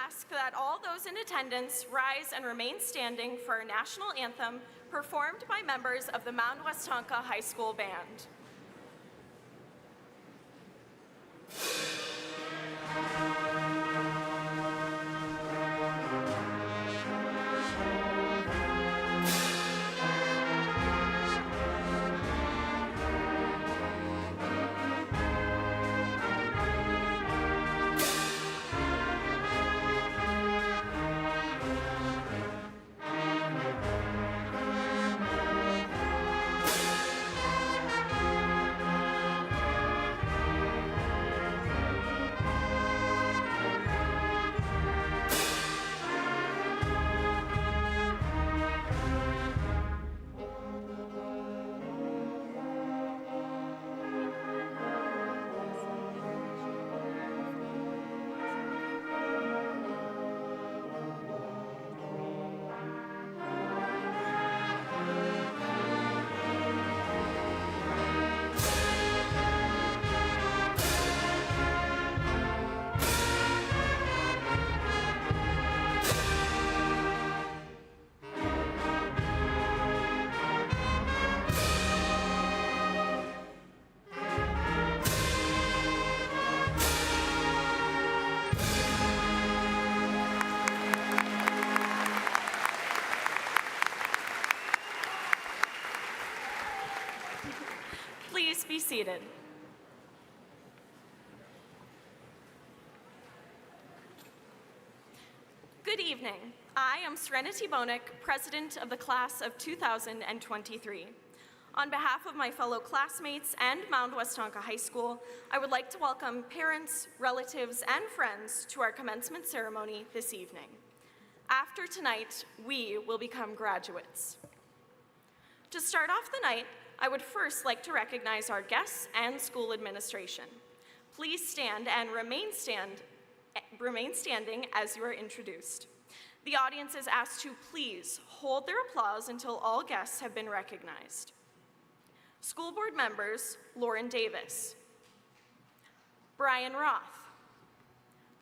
ask that all those in attendance rise and remain standing for our national anthem performed by members of the Mount Westonka High School Band. Please be seated. Good evening. I am Serenity Bonek, President of the Class of 2023. On behalf of my fellow classmates and Mount Westonka High School, I would like to welcome parents, relatives, and friends to our commencement ceremony this evening. After tonight, we will become graduates. To start off the night, I would first like to recognize our guests and school administration. Please stand and remain standing as you are introduced. The audience is asked to please hold their applause until all guests have been recognized. School board members, Lauren Davis, Brian Roth,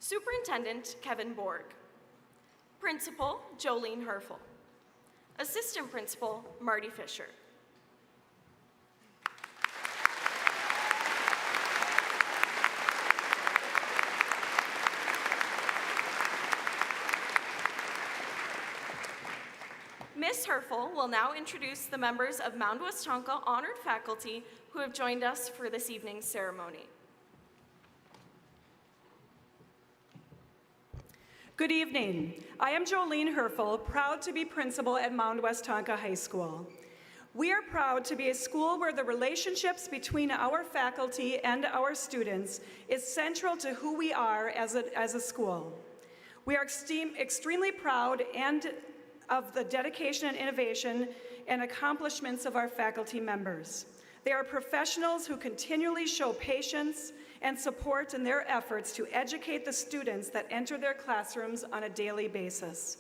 Superintendent Kevin Borg, Principal Jolene Herfel, Assistant Principal Marty Fisher. Ms. Herfel will now introduce the members of Mount Westonka honored faculty who have joined us for this evening's ceremony. Good evening. I am Jolene Herfel, proud to be principal at Mount Westonka High School. We are proud to be a school where the relationships between our faculty and our students is central to who we are as a school. We are extremely proud of the dedication and innovation and accomplishments of our faculty members. They are professionals who continually show patience and support in their efforts to educate the students that enter their classrooms on a daily basis.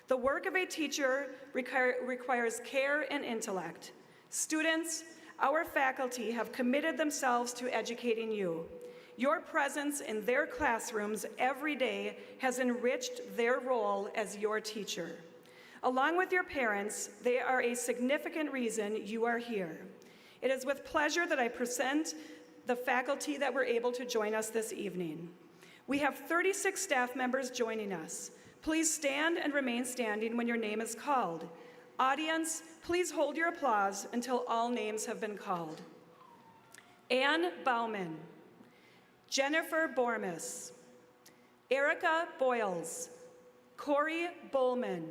The work of a teacher requires care and intellect. Students, our faculty have committed themselves to educating you. Your presence in their classrooms every day has enriched their role as your teacher. Along with your parents, they are a significant reason you are here. It is with pleasure that I present the faculty that were able to join us this evening. We have 36 staff members joining us. Please stand and remain standing when your name is called. Audience, please hold your applause until all names have been called. Ann Bauman, Jennifer Bormas, Erica Boyles, Corey Bullman,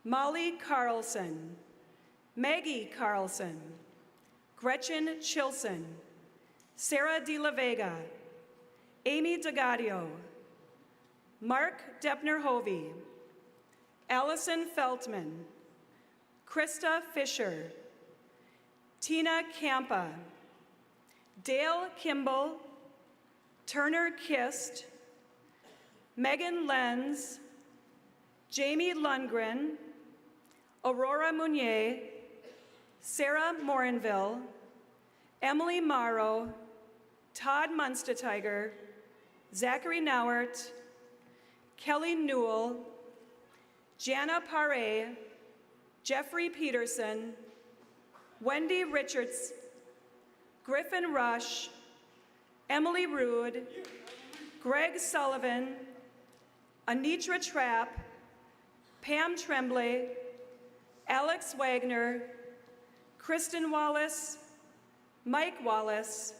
Molly Carlson, Maggie Carlson, Gretchen Chilson, Sarah De La Vega, Amy DeGadio, Mark Depner-Hovey, Allison Feltman, Krista Fisher, Tina Campa, Dale Kimball, Turner Kist, Megan Lenz, Jamie Lundgren, Aurora Munier, Sarah Morinville, Emily Morrow, Todd Munstetiger, Zachary Nauert, Kelly Newell, Jana Pare, Jeffrey Peterson, Wendy Richards, Griffin Rush, Emily Rude, Greg Sullivan, Anitra Trapp, Pam Tremblay, Alex Wagner, Kristen Wallace, Mike Wallace,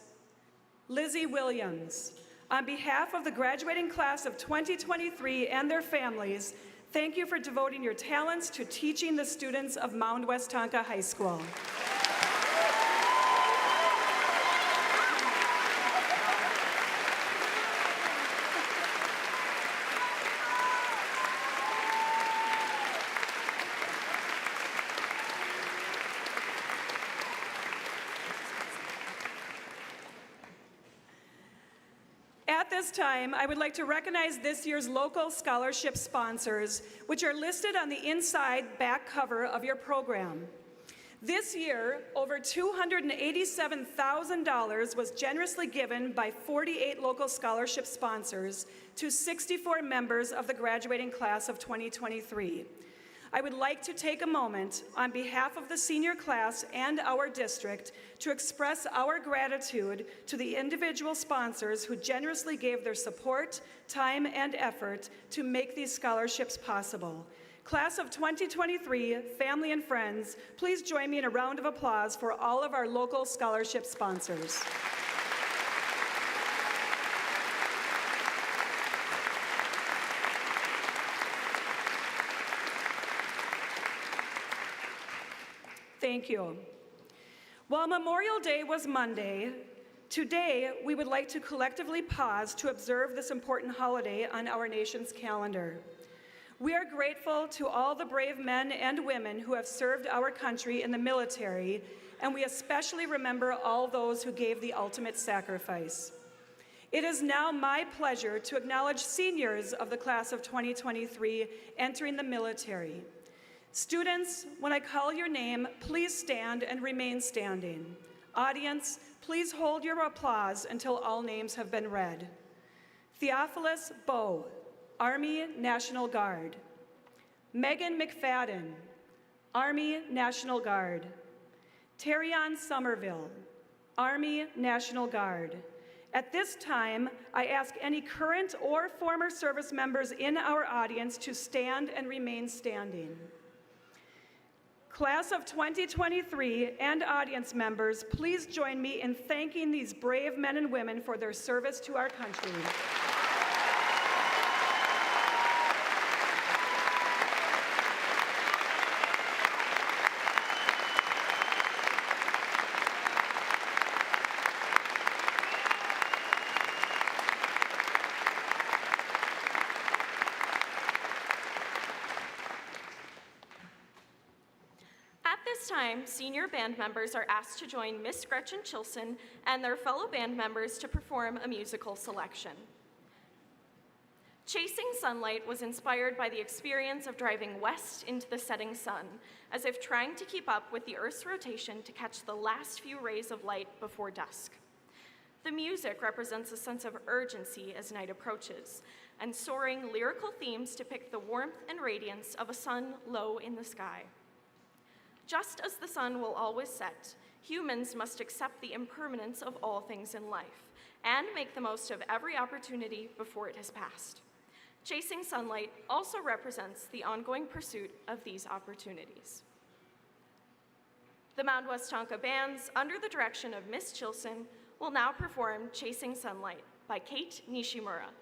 Lizzie Williams. On behalf of the graduating class of 2023 and their families, thank you for devoting your talents to teaching the students of Mound Westonka High School. At this time, I would like to recognize this year's local scholarship sponsors, which are listed on the inside back cover of your program. This year, over $287,000 was generously given by 48 local scholarship sponsors to 64 members of the graduating class of 2023. I would like to take a moment on behalf of the senior class and our district to express our gratitude to the individual sponsors who generously gave their support, time, and effort to make these scholarships possible. Class of 2023, family and friends, please join me in a round of applause for all of our local scholarship sponsors. Thank you. While Memorial Day was Monday, today we would like to collectively pause to observe this important holiday on our nation's calendar. We are grateful to all the brave men and women who have served our country in the military, and we especially remember all those who gave the ultimate sacrifice. It is now my pleasure to acknowledge seniors of the class of 2023 entering the military. Students, when I call your name, please stand and remain standing. Audience, please hold your applause until all names have been read. Theophilus Bowe, Army National Guard. Megan McFadden, Army National Guard. Terrion Somerville, Army National Guard. At this time, I ask any current or former service members in our audience to stand and remain standing. Class of 2023 and audience members, please join me in thanking these brave men and women for their service to our country. This time, senior band members are asked to join Miss Gretchen Chilson and their fellow band members to perform a musical selection. Chasing Sunlight was inspired by the experience of driving west into the setting sun, as if trying to keep up with the Earth's rotation to catch the last few rays of light before dusk. The music represents a sense of urgency as night approaches, and soaring lyrical themes depict the warmth and radiance of a sun low in the sky. Just as the sun will always set, humans must accept the impermanence of all things in life and make the most of every opportunity before it has passed. Chasing Sunlight also represents the ongoing pursuit of these opportunities. The Mound Westonka bands, under the direction of Miss Chilson, will now perform Chasing Sunlight by Kate Nishimura.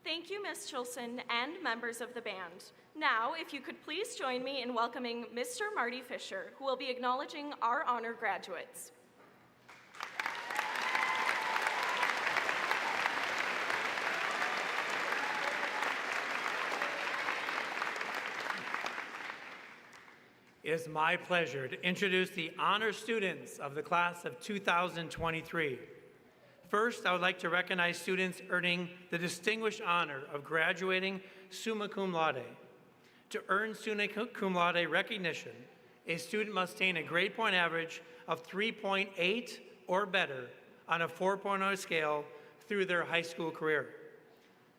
Thank you, Ms. Chilson and members of the band. Now, if you could please join me in welcoming Mr. Marty Fisher, who will be acknowledging our honor graduates. It is my pleasure to introduce the honor students of the class of 2023. First, I would like to recognize students earning the distinguished honor of graduating summa cum laude. To earn summa cum laude recognition, a student must attain a grade point average of 3.8 or better on a 4.0 scale through their high school career.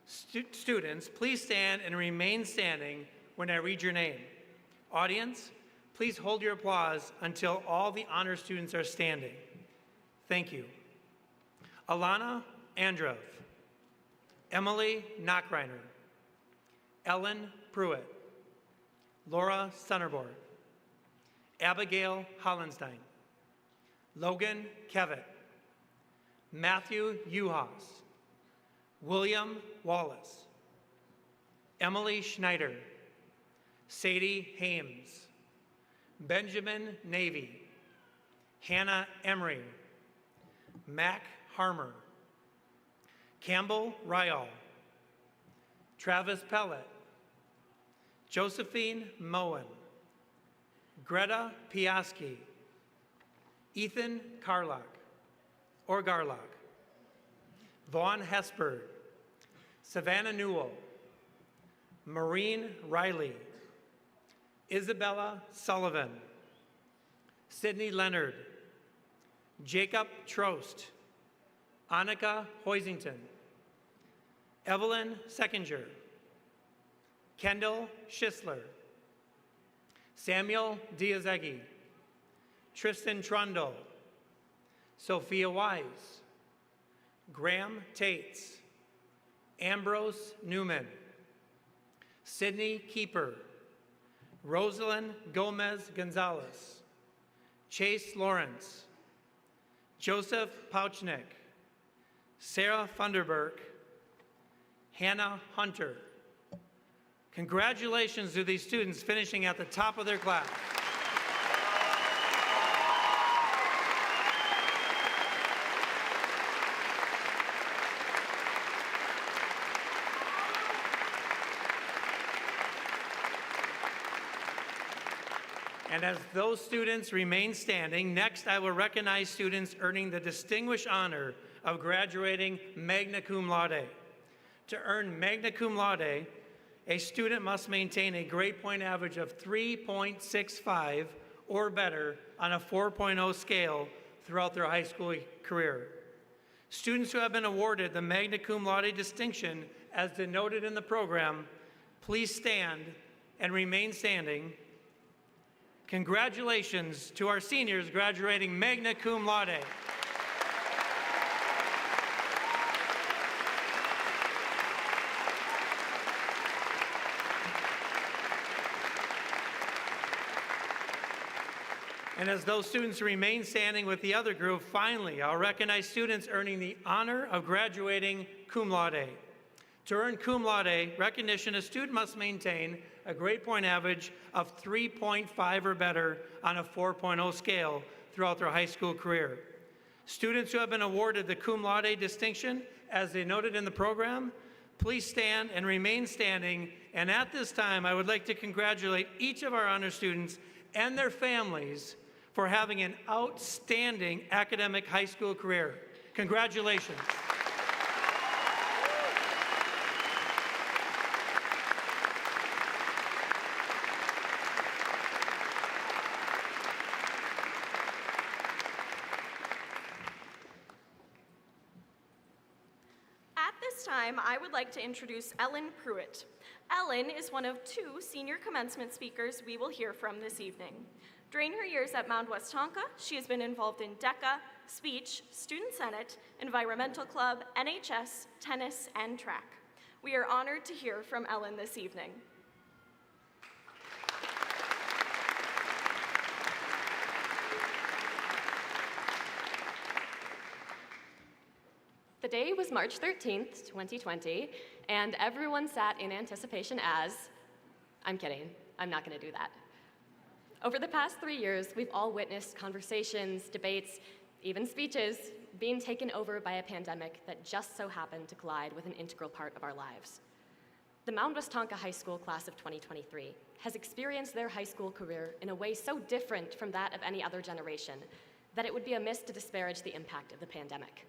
Students, please stand and remain standing when I read your name. Audience, please hold your applause until all the honor students are standing. Thank you. Alana Androv, Emily Knockreiner, Ellen Pruitt, Laura Sunnerbord, Abigail Hollenstein, Logan Kevitt, Matthew Uhas, William Wallace, Emily Schneider, Sadie Hames, Benjamin Navy, Hannah Emery, Mac Harmer, Campbell Ryall, Travis Pellet, Josephine Moen, Greta Piaski, Ethan Garlock, Vaughn Hesperd, Savannah Newell, Maureen Riley, Isabella Sullivan, Sydney Leonard, Jacob Trost, Annika Hoisington, Evelyn Seckinger, Kendall Schisler, Samuel Diazegi, Tristan Trundle, Sophia Wise, Graham Tates, Ambrose Newman, Sydney Keeper, Rosalind Gomez Gonzalez, Chase Lawrence, Joseph Pauchnik, Sarah Funderburk, Hannah Hunter. Congratulations to these students finishing at the top of their class. And as those students remain standing, next I will recognize students earning the distinguished honor of graduating magna cum laude. To earn magna cum laude, a student must maintain a grade point average of 3.65 or better on a 4.0 scale throughout their high school career. Students who have been awarded the magna cum laude distinction as denoted in the program, please stand and remain standing. Congratulations to our seniors graduating magna cum laude. And as those students remain standing with the other group, finally, I'll recognize students earning the honor of graduating cum laude. To earn cum laude recognition, a student must maintain a grade point average of 3.5 or better on a 4.0 scale throughout their high school career. Students who have been awarded the cum laude distinction, as they noted in the program, please stand and remain standing. And at this time, I would like to congratulate each of our honor students and their families for having an outstanding academic high school career. Congratulations. I would like to introduce Ellen Pruitt. Ellen is one of two senior commencement speakers we will hear from this evening. During her years at Mount Westonka, she has been involved in DECA, speech, student senate, environmental club, NHS, tennis, and track. We are honored to hear from Ellen this evening. The day was March 13th, 2020, and everyone sat in anticipation as, I'm kidding, I'm not gonna do that. Over the past 3 years, we've all witnessed conversations, debates, even speeches being taken over by a pandemic that just so happened to collide with an integral part of our lives. The Mound Westonka High School class of 2023 has experienced their high school career in a way so different from that of any other generation that it would be amiss to disparage the impact of the pandemic.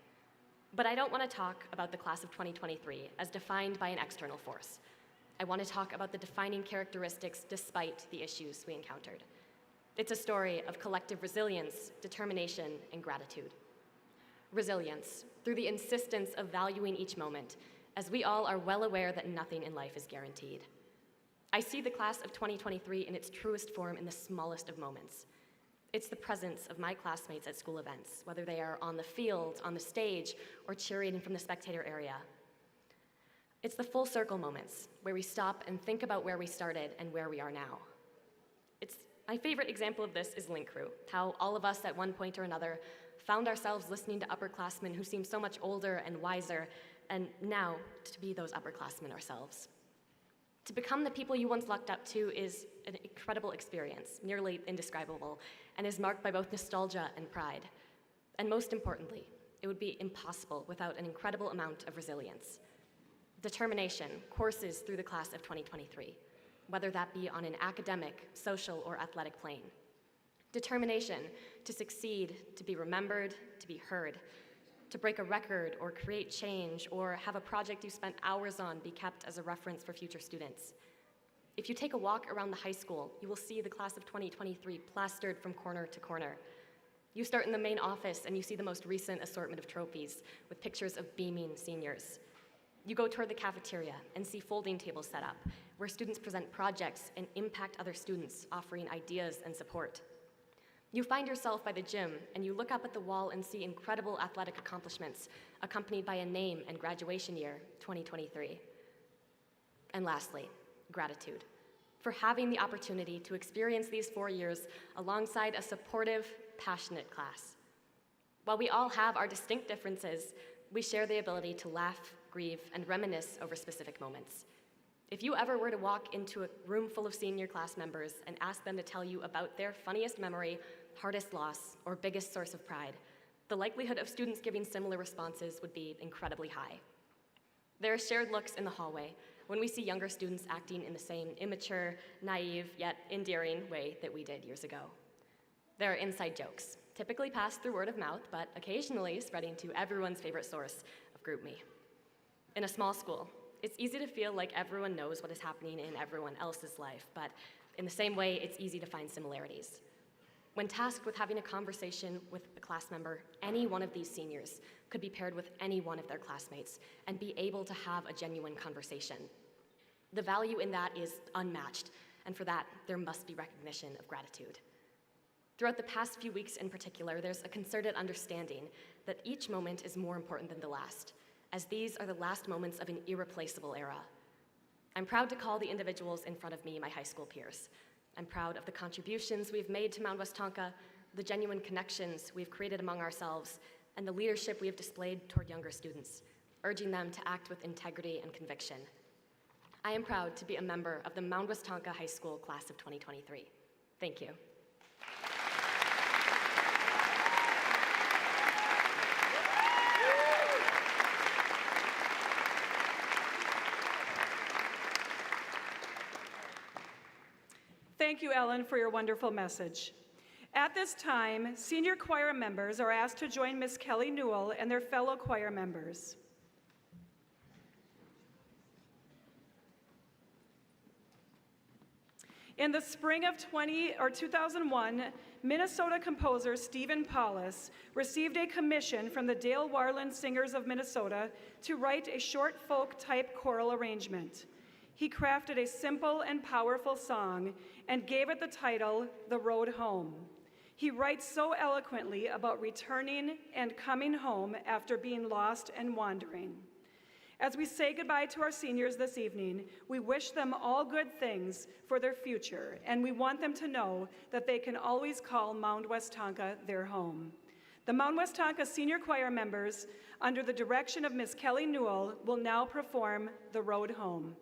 But I don't want to talk about the class of 2023 as defined by an external force. I want to talk about the defining characteristics despite the issues we encountered. It's a story of collective resilience, determination, and gratitude. Resilience, through the insistence of valuing each moment, as we all are well aware that nothing in life is guaranteed. I see the class of 2023 in its truest form in the smallest of moments. It's the presence of my classmates at school events, whether they are on the field, on the stage, or cheerleading from the spectator area. It's the full circle moments where we stop and think about where we started and where we are now. My favorite example of this is Link Crew, how all of us at one point or another found ourselves listening to upperclassmen who seemed so much older and wiser, and now to be those upperclassmen ourselves. To become the people you once looked up to is an incredible experience, nearly indescribable, and is marked by both nostalgia and pride. And most importantly, it would be impossible without an incredible amount of resilience. Determination courses through the class of 2023, whether that be on an academic, social, or athletic plane. Determination to succeed, to be remembered, to be heard, to break a record or create change or have a project you spent hours on be kept as a reference for future students. If you take a walk around the high school, you will see the class of 2023 plastered from corner to corner. You start in the main office and you see the most recent assortment of trophies with pictures of beaming seniors. You go toward the cafeteria and see folding tables set up where students present projects and impact other students, offering ideas and support. You find yourself by the gym and you look up at the wall and see incredible athletic accomplishments accompanied by a name and graduation year, 2023. And lastly, gratitude for having the opportunity to experience these 4 years alongside a supportive, passionate class. While we all have our distinct differences, we share the ability to laugh, grieve, and reminisce over specific moments. If you ever were to walk into a room full of senior class members and ask them to tell you about their funniest memory, hardest loss, or biggest source of pride, the likelihood of students giving similar responses would be incredibly high. There are shared looks in the hallway when we see younger students acting in the same immature, naive, yet endearing way that we did years ago. There are inside jokes, typically passed through word of mouth, but occasionally spreading to everyone's favorite source of GroupMe. In a small school, it's easy to feel like everyone knows what is happening in everyone else's life, but in the same way, it's easy to find similarities. When tasked with having a conversation with a class member, any one of these seniors could be paired with any one of their classmates and be able to have a genuine conversation. The value in that is unmatched, and for that, there must be recognition of gratitude. Throughout the past few weeks in particular, there's a concerted understanding that each moment is more important than the last, as these are the last moments of an irreplaceable era. I'm proud to call the individuals in front of me my high school peers. I'm proud of the contributions we've made to Mound Westonka, the genuine connections we've created among ourselves, and the leadership we have displayed toward younger students, urging them to act with integrity and conviction. I am proud to be a member of the Mound Westonka High School class of 2023. Thank you. Thank you, Ellen, for your wonderful message. At this time, senior choir members are asked to join Miss Kelly Newell and their fellow choir members. In the spring of 2001, Minnesota composer Stephen Paulus received a commission from the Dale Warland Singers of Minnesota to write a short folk-type choral arrangement. He crafted a simple and powerful song and gave it the title, The Road Home. He writes so eloquently about returning and coming home after being lost and wandering. As we say goodbye to our seniors this evening, we wish them all good things for their future, and we want them to know that they can always call Mound Westonka their home. The Mount Westonka Senior Choir members, under the direction of Ms. Kelly Newell, will now perform The Road Home.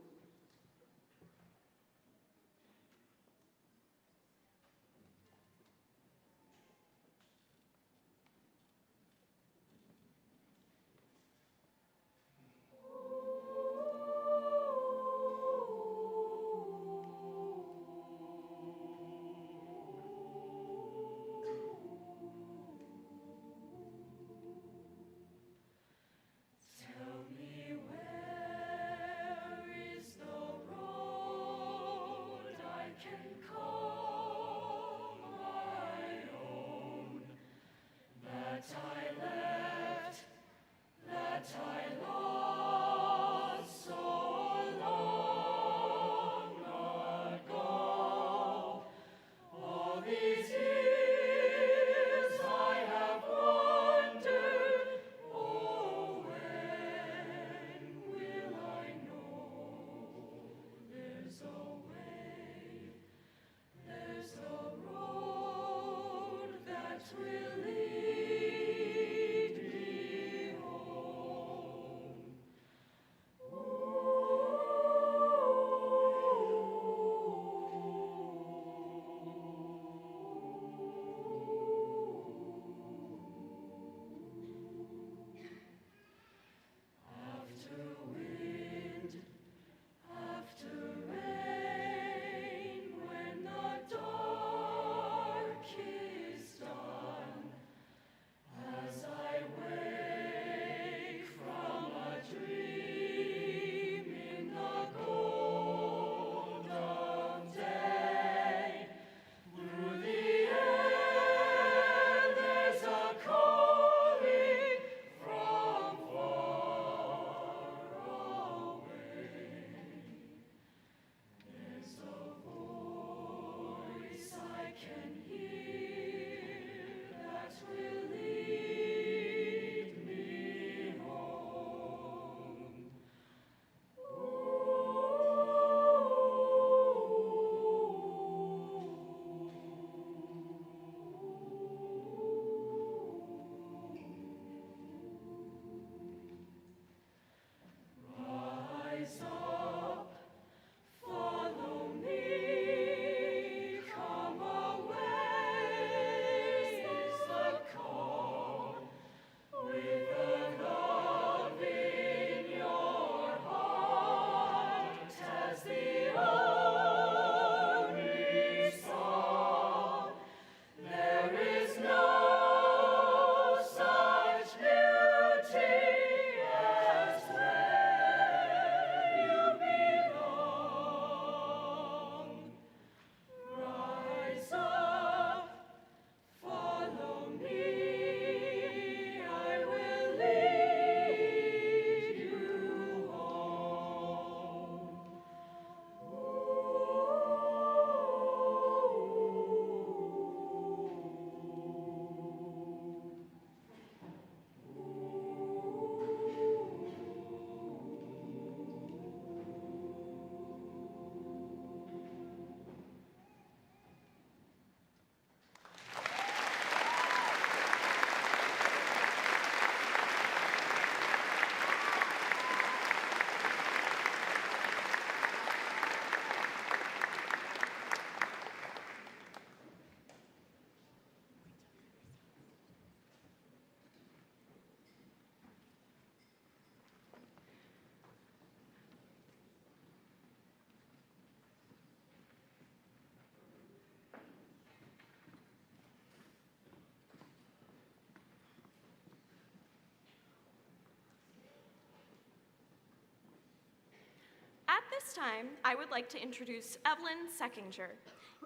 At this time, I would like to introduce Evelyn Seckinger.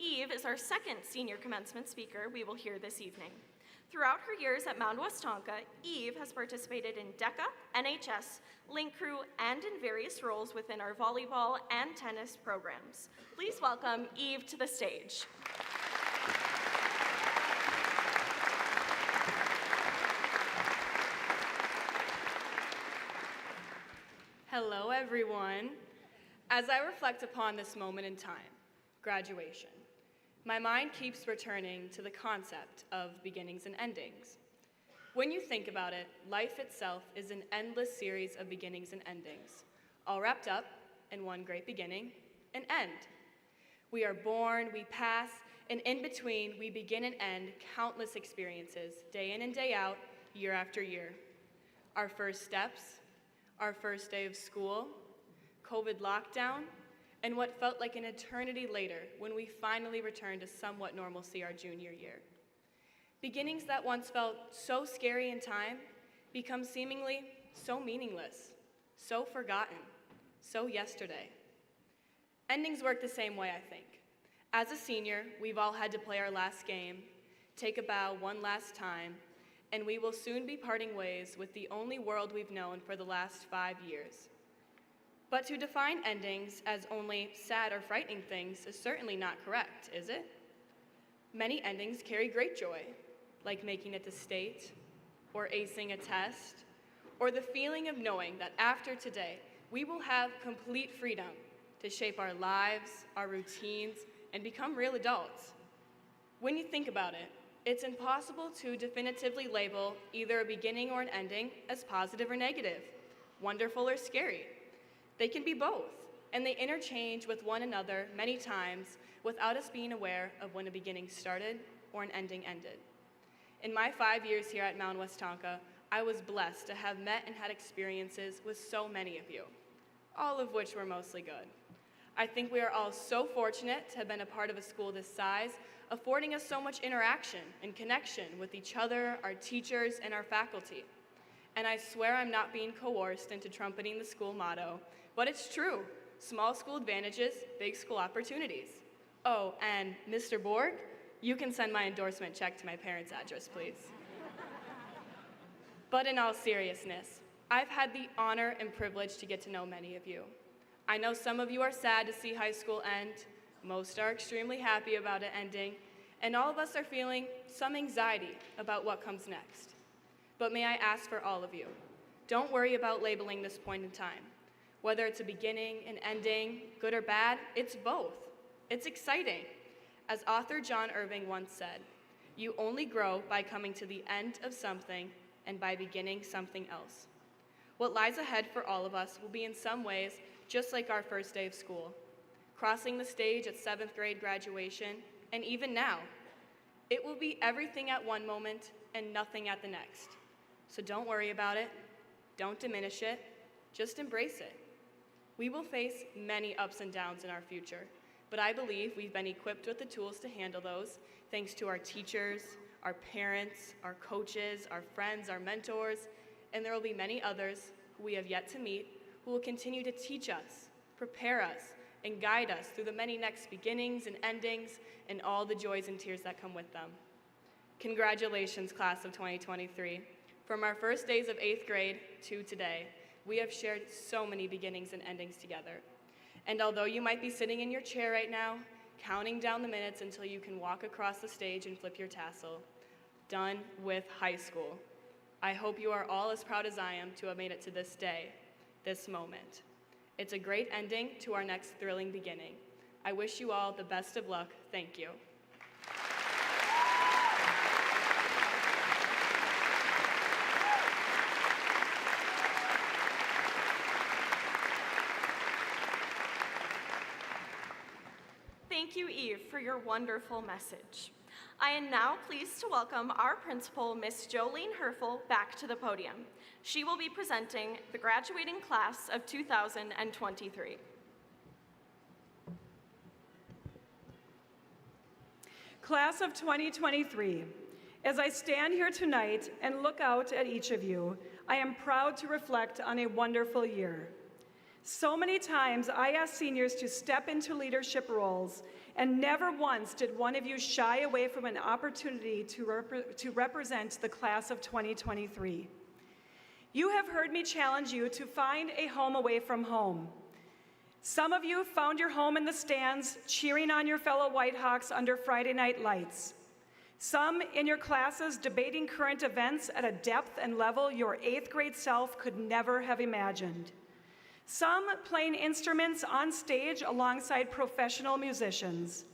Eve is our second senior commencement speaker we will hear this evening. Throughout her years at Mount Westonka, Eve has participated in DECA, NHS, Link Crew, and in various roles within our volleyball and tennis programs. Please welcome Eve to the stage. Hello, everyone. As I reflect upon this moment in time, graduation, my mind keeps returning to the concept of beginnings and endings. When you think about it, life itself is an endless series of beginnings and endings, all wrapped up in one great beginning and end. We are born, we pass, and in between, we begin and end countless experiences, day in and day out, year after year. Our first steps, our first day of school, COVID lockdown, and what felt like an eternity later when we finally returned to somewhat normalcy our junior year. Beginnings that once felt so scary in time become seemingly so meaningless, so forgotten, so yesterday. Endings work the same way, I think. As a senior, we've all had to play our last game, take a bow one last time, and we will soon be parting ways with the only world we've known for the last 5 years. But to define endings as only sad or frightening things is certainly not correct, is it? Many endings carry great joy, like making it to state, or acing a test, or the feeling of knowing that after today, we will have complete freedom to shape our lives, our routines, and become real adults. When you think about it, it's impossible to definitively label either a beginning or an ending as positive or negative, wonderful or scary. They can be both, and they interchange with one another many times without us being aware of when a beginning started or an ending ended. In my 5 years here at Mount Westonka, I was blessed to have met and had experiences with so many of you, all of which were mostly good. I think we are all so fortunate to have been a part of a school this size, affording us so much interaction and connection with each other, our teachers, and our faculty. And I swear I'm not being coerced into trumpeting the school motto, but it's true. Small school advantages, big school opportunities. Oh, and Mr. Borg, you can send my endorsement check to my parents' address, please. But in all seriousness, I've had the honor and privilege to get to know many of you. I know some of you are sad to see high school end, most are extremely happy about it ending, and all of us are feeling some anxiety about what comes next. But may I ask for all of you, don't worry about labeling this point in time. Whether it's a beginning, an ending, good or bad, it's both. It's exciting. As author John Irving once said, you only grow by coming to the end of something and by beginning something else. What lies ahead for all of us will be in some ways just like our first day of school, crossing the stage at 7th grade graduation, and even now. It will be everything at one moment and nothing at the next. So don't worry about it, don't diminish it, just embrace it. We will face many ups and downs in our future, but I believe we've been equipped with the tools to handle those thanks to our teachers, our parents, our coaches, our friends, our mentors, and there will be many others who we have yet to meet who will continue to teach us, prepare us, and guide us through the many next beginnings and endings and all the joys and tears that come with them. Congratulations, class of 2023. From our first days of 8th grade to today, we have shared so many beginnings and endings together. And although you might be sitting in your chair right now, counting down the minutes until you can walk across the stage and flip your tassel, done with high school. I hope you are all as proud as I am to have made it to this day, this moment. It's a great ending to our next thrilling beginning. I wish you all the best of luck. Thank you. Thank you, Eve, for your wonderful message. I am now pleased to welcome our principal, Miss Jolene Herfel, back to the podium. She will be presenting the graduating class of 2023. Class of 2023, as I stand here tonight and look out at each of you, I am proud to reflect on a wonderful year. So many times I asked seniors to step into leadership roles, and never once did one of you shy away from an opportunity to represent the class of 2023. You have heard me challenge you to find a home away from home. Some of you found your home in the stands, cheering on your fellow Whitehawks under Friday night lights. Some in your classes debating current events at a depth and level your 8th grade self could never have imagined. Some playing instruments on stage alongside professional musicians.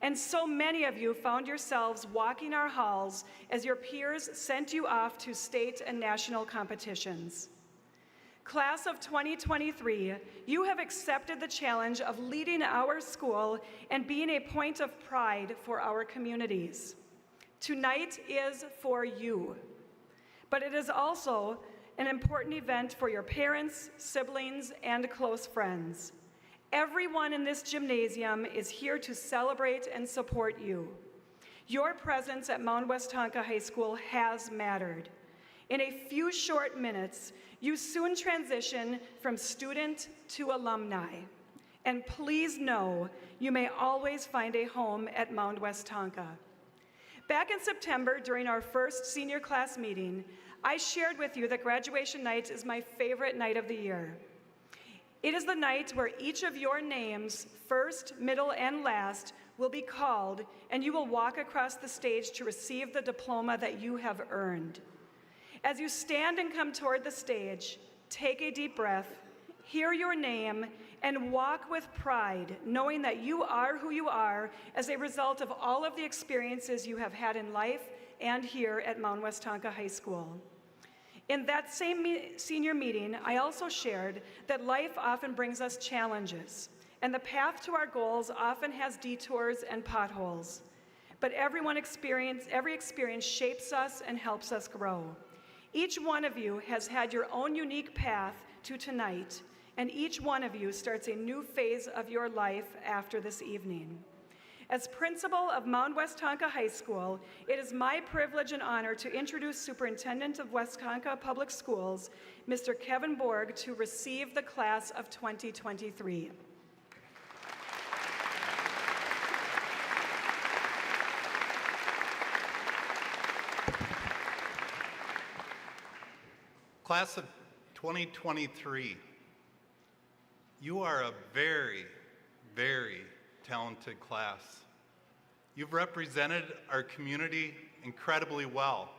And so many of you found yourselves walking our halls as your peers sent you off to state and national competitions. Class of 2023, you have accepted the challenge of leading our school and being a point of pride for our communities. Tonight is for you, but it is also an important event for your parents, siblings, and close friends. Everyone in this gymnasium is here to celebrate and support you. Your presence at Mount Westonka High School has mattered. In a few short minutes, you soon transition from student to alumni. And please know, you may always find a home at Mount Westonka. Back in September, during our first senior class meeting, I shared with you that graduation night is my favorite night of the year. It is the night where each of your names, first, middle, and last, will be called, and you will walk across the stage to receive the diploma that you have earned. As you stand and come toward the stage, take a deep breath, hear your name, and walk with pride, knowing that you are who you are as a result of all of the experiences you have had in life and here at Mount Westonka High School. In that same senior meeting, I also shared that life often brings us challenges, and the path to our goals often has detours and potholes. But every experience shapes us and helps us grow. Each one of you has had your own unique path to tonight, and each one of you starts a new phase of your life after this evening. As principal of Mount Westonka High School, it is my privilege and honor to introduce Superintendent of Westonka Public Schools, Mr. Kevin Borg, to receive the class of 2023. Class of 2023, you are a very, very talented class. You've represented our community incredibly well,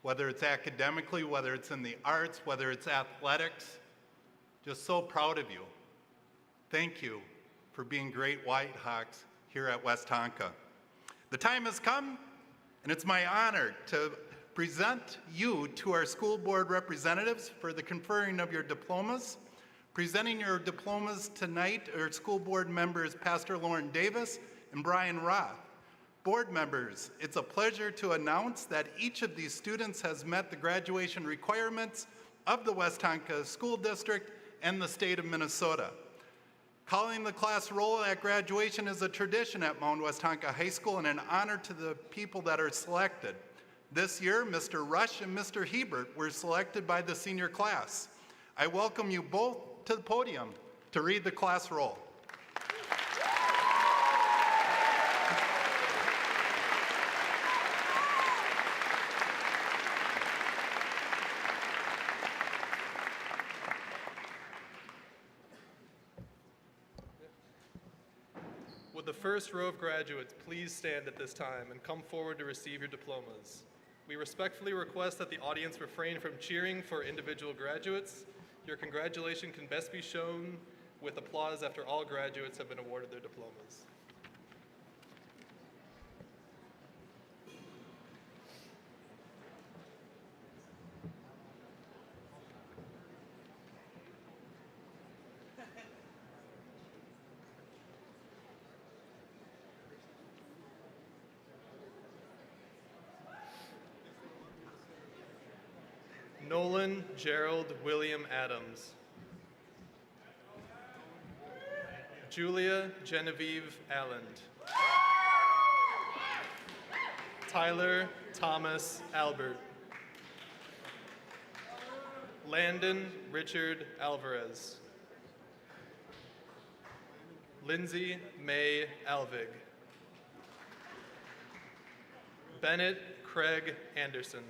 whether it's academically, whether it's in the arts, whether it's athletics. Just so proud of you. Thank you for being great Whitehawks here at Westonka. The time has come, and it's my honor to present you to our school board representatives for the conferring of your diplomas. Presenting your diplomas tonight are school board members Pastor Lauren Davis and Brian Roth. Board members, it's a pleasure to announce that each of these students has met the graduation requirements of the Westonka School District and the state of Minnesota. Calling the class roll at graduation is a tradition at Mount Westonka High School and an honor to the people that are selected. This year, Mr. Rush and Mr. Hebert were selected by the senior class. I welcome you both to the podium to read the class roll. Would the first row of graduates please stand at this time and come forward to receive your diplomas? We respectfully request that the audience refrain from cheering for individual graduates. Your congratulations can best be shown with applause after all graduates have been awarded their diplomas. Nolan Gerald William Adams. Julia Genevieve Alland. Tyler Thomas Albert. Landon Richard Alvarez. Lindsay May Alvig. Bennett Craig Anderson.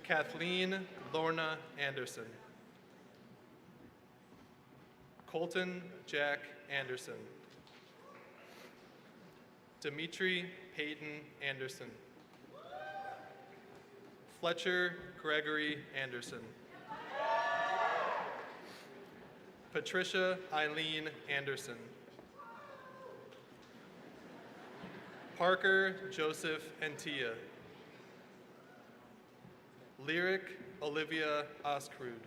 Kathleen Lorna Anderson. Colton Jack Anderson. Dimitri Peyton Anderson. Fletcher Gregory Anderson. Patricia Eileen Anderson. Parker Joseph Antia. Lyric Olivia Oskrud.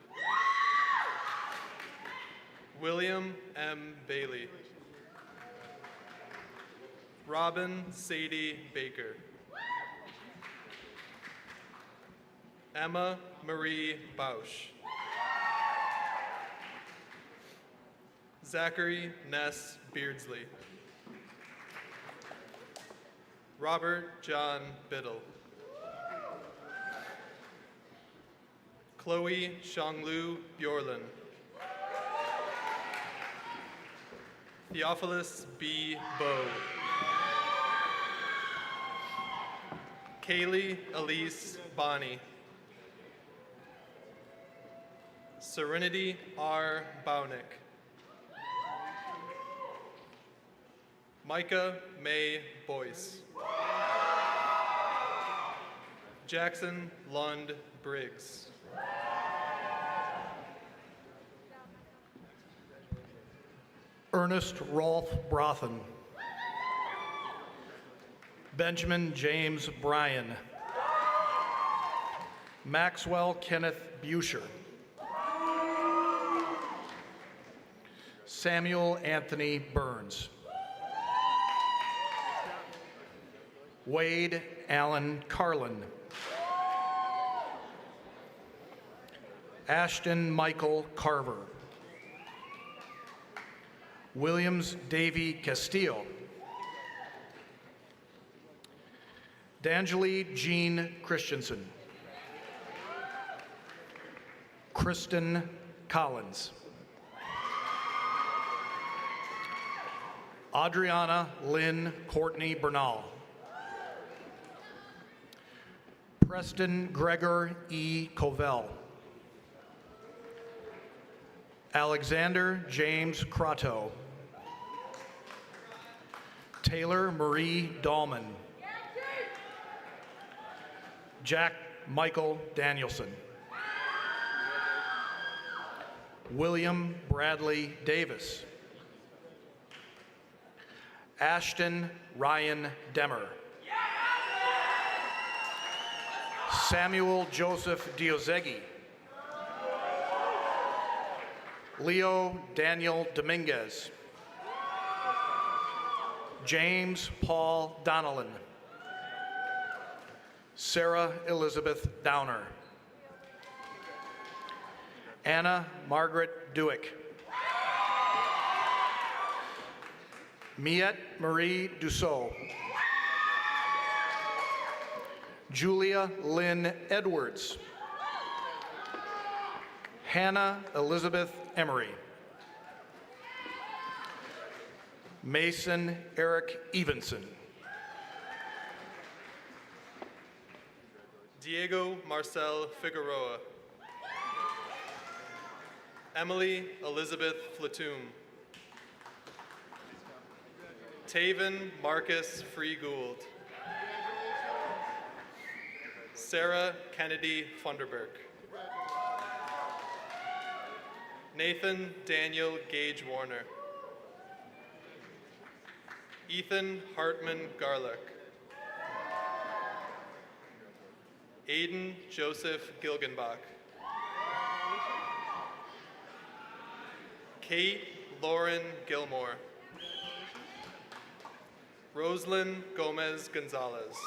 William M. Bailey. Robin Sadie Baker. Emma Marie Bausch. Zachary Ness Beardsley. Robert John Biddle. Chloe Shanglu Bjorlin. Theophilus B. Bowe. Kaylee Elise Bonney. Serenity R. Baunick. Micah May Boyce. Jackson Lund Briggs. Ernest Rolfe Brothen. Benjamin James Bryan. Maxwell Kenneth Buscher. Samuel Anthony Burns. Wade Allen Carlin. Ashton Michael Carver. Williams Davy Castillo. D'Angeli Jean Christensen. Kristen Collins. Adriana Lynn Courtney Bernal. Preston Gregor E. Covell. Alexander James Crotto. Taylor Marie Dahlman. Jack Michael Danielson. William Bradley Davis. Ashton Ryan Demmer. Samuel Joseph Diozegi. Leo Daniel Dominguez. James Paul Donnellan. Sarah Elizabeth Downer. Anna Margaret Dewick. Miette Marie Dussault. Julia Lynn Edwards. Hannah Elizabeth Emery. Mason Eric Evenson. Diego Marcel Figueroa. Emily Elizabeth Flatoum. Taven Marcus Free Gould. Sarah Kennedy Funderburk. Nathan Daniel Gage Warner. Ethan Hartman Garlick. Aiden Joseph Gilgenbach. Kate Lauren Gilmore. Roslyn Gomez Gonzalez.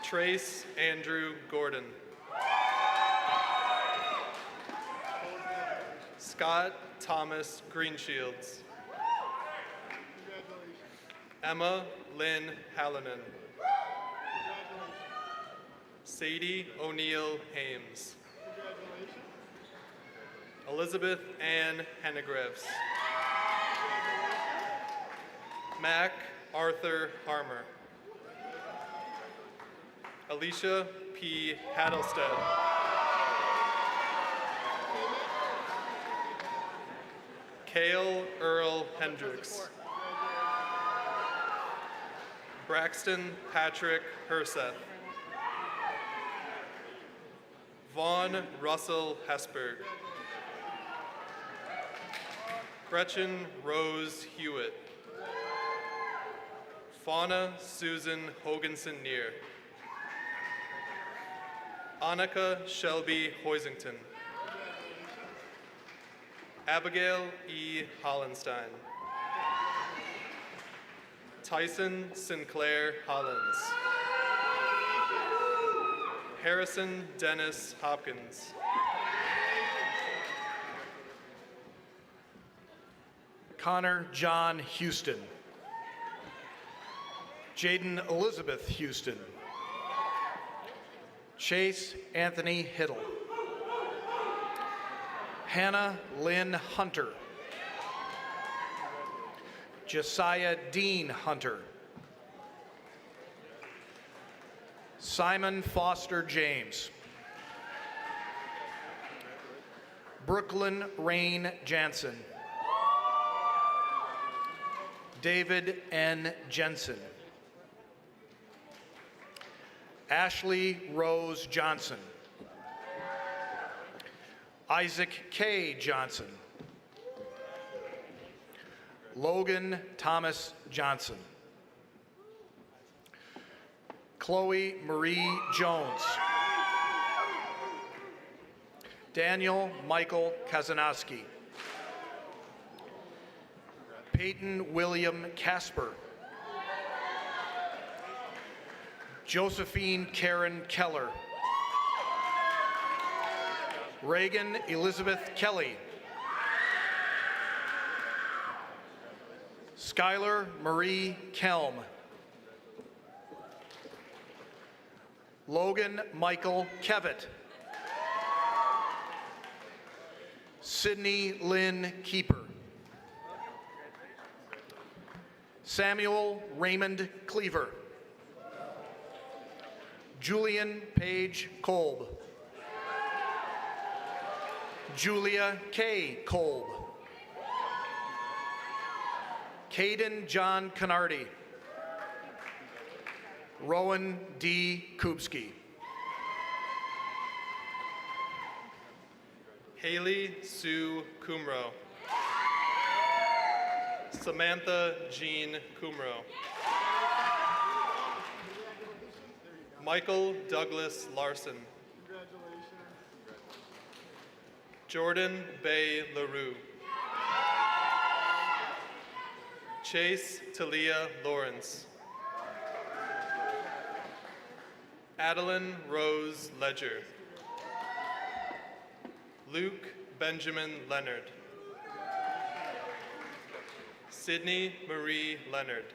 Trace Andrew Gordon. Scott Thomas Greenshields. Emma Lynn Hallinan. Sadie O'Neill Hames. Elizabeth Ann Hennegrevs. Mac Arthur Harmer. Alicia P. Hattlestead. Cale Earl Hendricks. Braxton Patrick Herseth. Vaughn Russell Hesberg. Gretchen Rose Hewitt. Fauna Susan Hoganson Neer. Annika Shelby Hoisington. Abigail E. Hollenstein. Tyson Sinclair Hollins. Harrison Dennis Hopkins. Connor John Houston. Jaden Elizabeth Houston. Chase Anthony Hiddle. Hannah Lynn Hunter. Josiah Dean Hunter. Simon Foster James. Brooklyn Rain Jansen. David N. Jensen. Ashley Rose Johnson. Isaac K. Johnson. Logan Thomas Johnson. Chloe Marie Jones. Daniel Michael Kazanowski. Peyton William Casper. Josephine Karen Keller. Reagan Elizabeth Kelly. Skylar Marie Kelm. Logan Michael Kevitt. Sydney Lynn Keeper. Samuel Raymond Cleaver. Julian Page Kolb. Julia K. Kolb. Caden John Canardi. Rowan D. Kubski. Haley Sue Kumro. Samantha Jean Kumro. Michael Douglas Larson. Jordan Bay LaRue. Chase Talia Lawrence. Adeline Rose Ledger. Luke Benjamin Leonard. Sydney Marie Leonard.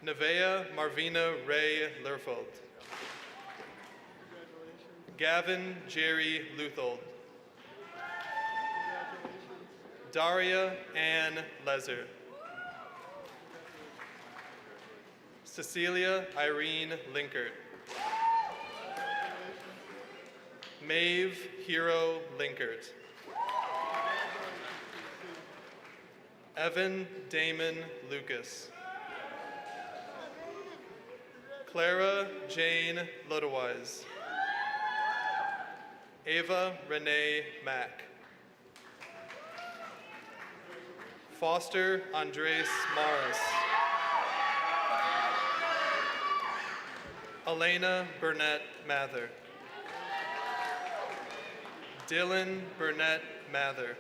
Nevea Marvina Ray Lerfold. Gavin Jerry Luthold. Daria Ann Lezer. Cecilia Irene Linkert. Maeve Hero Linkert. Evan Damon Lucas. Clara Jane Lodewise. Ava Renee Mack. Foster Andres Morris. Elena Burnett Mather. Dylan Burnett Mather.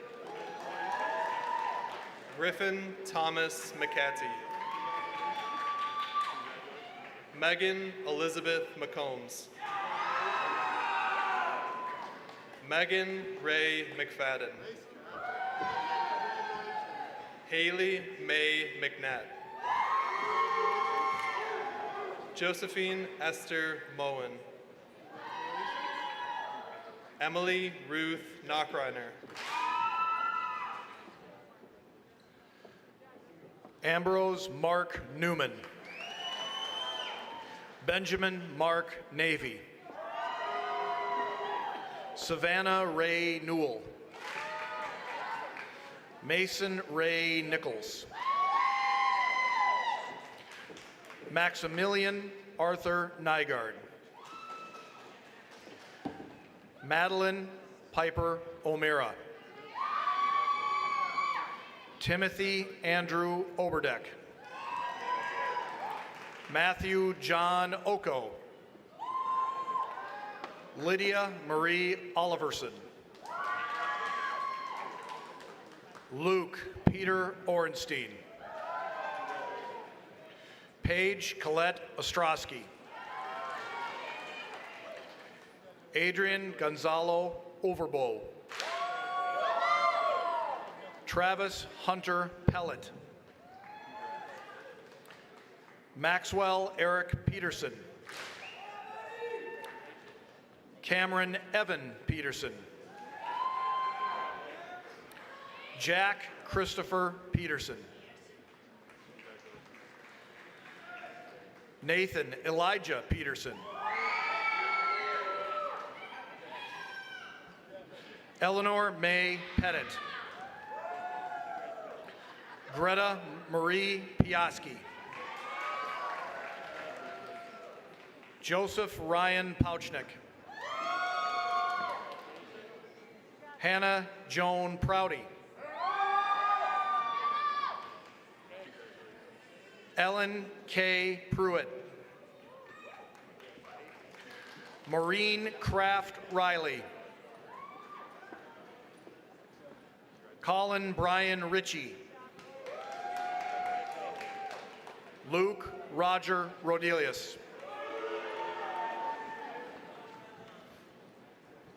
Griffin Thomas McCarthy. Megan Elizabeth McCombs. Megan Ray McFadden. Haley May McNatt. Josephine Esther Moen. Emily Ruth Knockreiner. Ambrose Mark Newman. Benjamin Mark Navy. Savannah Ray Newell. Mason Ray Nichols. Maximilian Arthur Nygaard. Madeline Piper O'Meara. Timothy Andrew Oberdeck. Matthew John Oko. Lydia Marie Oliverson. Luke Peter Orenstein. Paige Colette Ostrowski. Adrian Gonzalo Overbo. Travis Hunter Pellet. Maxwell Eric Peterson. Cameron Evan Peterson. Jack Christopher Peterson. Nathan Elijah Peterson. Eleanor May Pettit. Greta Marie Piaski. Joseph Ryan Pouchnick. Hannah Joan Prouty. Ellen K. Pruitt. Maureen Kraft Riley. Colin Brian Ritchie. Luke Roger Rodelius.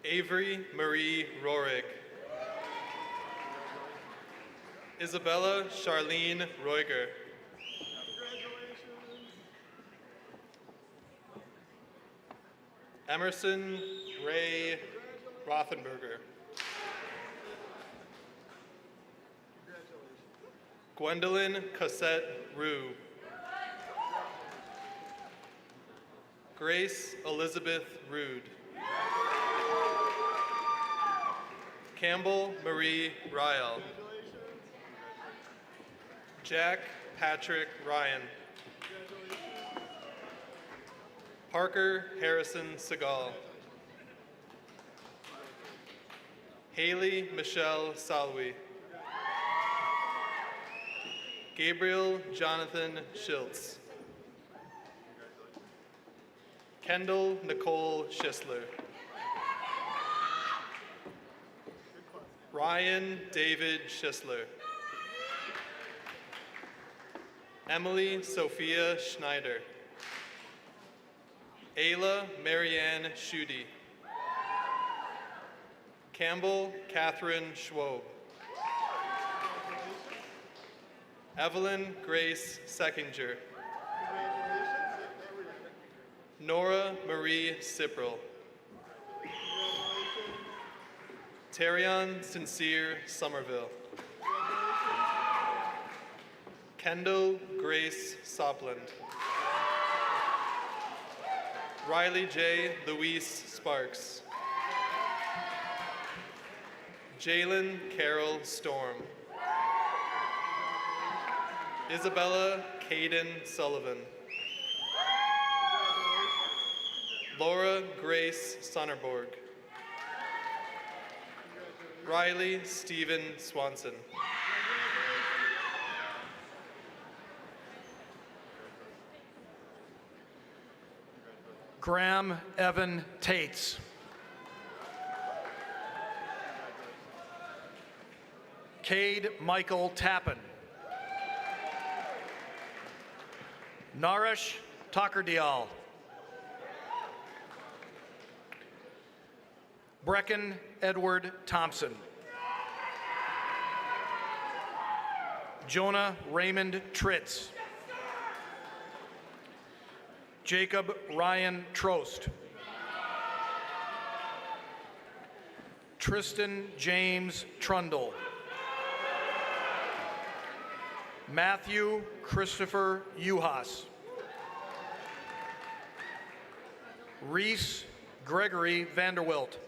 Avery Marie Rorig. Isabella Charlene Roiger. Emerson Ray Rothenberger. Gwendolyn Cosette Rue. Grace Elizabeth Rude. Campbell Marie Ryle. Jack Patrick Ryan. Parker Harrison Segal. Haley Michelle Salwi. Gabriel Jonathan Schiltz. Kendall Nicole Schisler. Ryan David Schisler. Emily Sophia Schneider. Ayla Marianne Schutte. Campbell Catherine Schwob. Evelyn Grace Seckinger. Nora Marie Siprel. Terrion Sincere Somerville. Kendall Grace Sopland. Riley J. Louise Sparks. Jalen Carol Storm. Isabella Caden Sullivan. Laura Grace Sonnerborg. Riley Stephen Swanson. Graham Evan Tates. Cade Michael Tappan. Naresh Takardial. Brecken Edward Thompson. Jonah Raymond Tritz. Jacob Ryan Trost. Tristan James Trundle. Matthew Christopher Uhas. Reese Gregory Vanderwilt.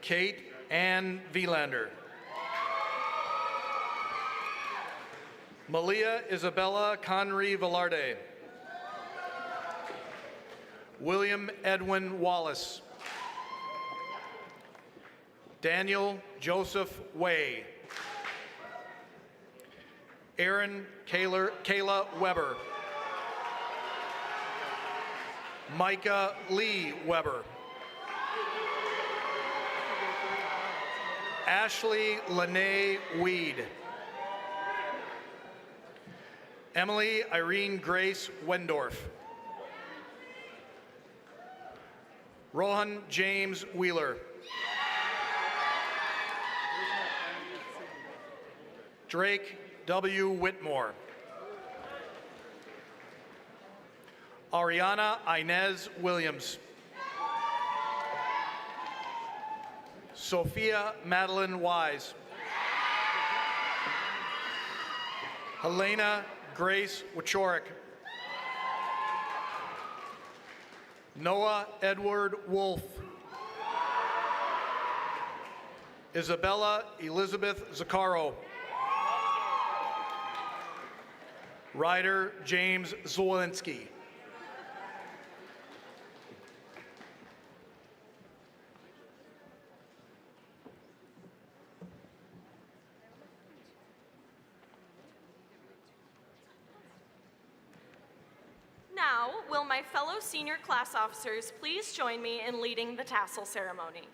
Kate Ann Vielander. Malia Isabella Conry Velarde. William Edwin Wallace. Daniel Joseph Way. Aaron Kayla Weber. Micah Lee Weber. Ashley Lene Weed. Emily Irene Grace Wendorf. Rohan James Wheeler. Drake W. Whitmore. Ariana Inez Williams. Sophia Madeline Wise. Helena Grace Wachorik. Noah Edward Wolf. Isabella Elizabeth Zaccaro. Ryder James Zwolinski. Now, will my fellow senior class officers please join me in leading the tassel ceremony?